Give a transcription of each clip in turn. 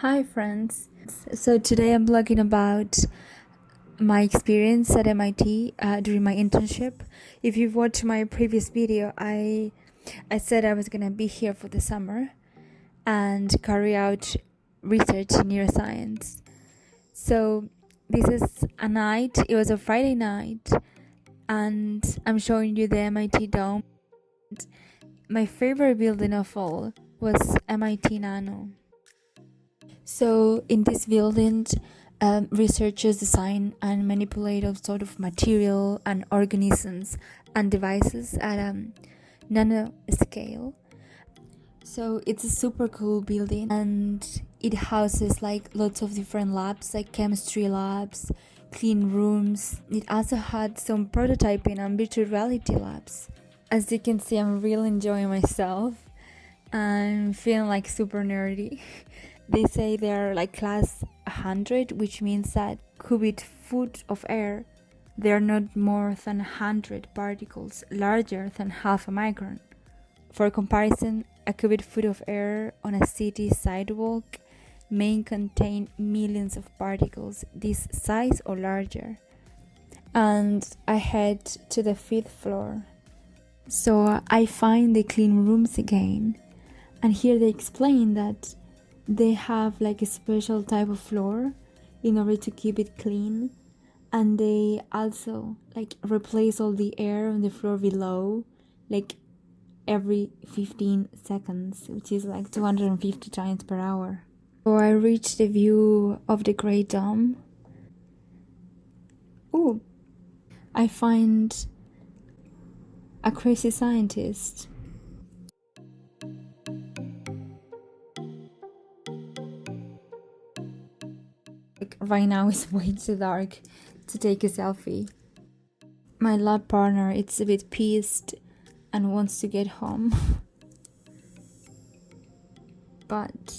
Hi friends. So today I'm blogging about my experience at MIT during my internship. If you've watched my previous video, I said I was gonna be here for the summer and carry out research in neuroscience. So this is a night, it was a Friday night, and I'm showing you the MIT dome. My favorite building of all was MIT Nano. So in this building, researchers design and manipulate all sort of material and organisms and devices at a nano scale. So it's a super cool building, and it houses like lots of different labs, like chemistry labs, clean rooms. It also had some prototyping and virtual reality labs. As you can see, I'm really enjoying myself. I'm feeling like super nerdy. They say they're like class 100, which means that cubic foot of air, they're not more than 100 particles larger than half a micron. For comparison, a cubic foot of air on a city sidewalk may contain millions of particles this size or larger. And I head to the 5th floor. So I find the clean rooms again. And here they explain that they have like a special type of floor in order to keep it clean, and they also like replace all the air on the floor below like every 15 seconds, which is like 250 times per hour. So I reached the view of the Great Dome. Oh, I find a crazy scientist. Right now it's way too dark to take a selfie. My lab partner is a bit pissed and wants to get home. But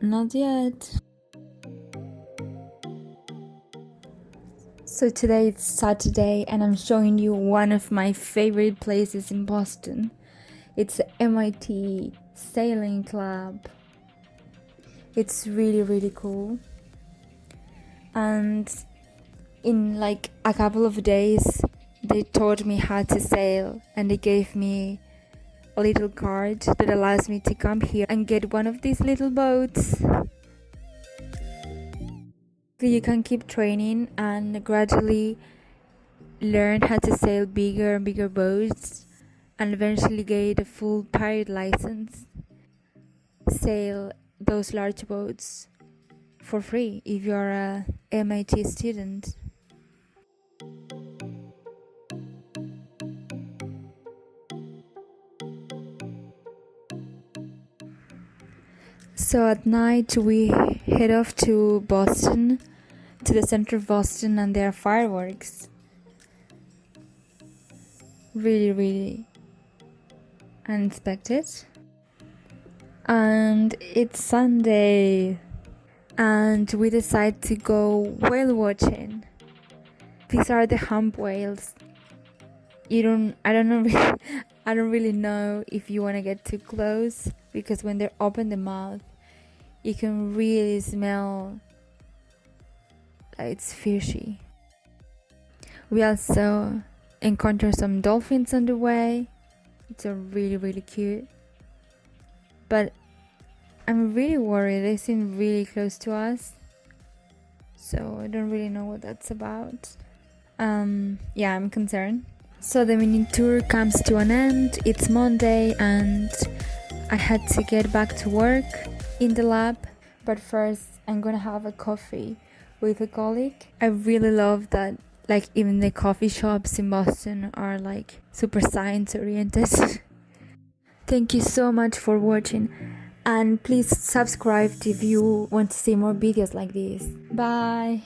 not yet. So today it's Saturday and I'm showing you one of my favorite places in Boston. It's the MIT Sailing Club. It's really cool. And in like a couple of days they taught me how to sail, and they gave me a little card that allows me to come here and get one of these little boats. You can keep training and gradually learn how to sail bigger and bigger boats and eventually get a full pirate license. Sail those large boats for free if you're a MIT student. So at night we head off to Boston, to the center of Boston, and there are fireworks. Really unexpected. And it's Sunday, and we decide to go whale watching. These are the hump whales. I don't really know if you want to get too close, because when they open the mouth, you can really smell it's fishy. We also encounter some dolphins on the way. It's really cute. But I'm really worried. They seem really close to us. So I don't really know what that's about. Yeah, I'm concerned. So the mini tour comes to an end. It's Monday and I had to get back to work in the lab. But first I'm gonna have a coffee with a colleague. I really love that like even the coffee shops in Boston are like super science oriented. Thank you so much for watching, and please subscribe if you want to see more videos like this. Bye.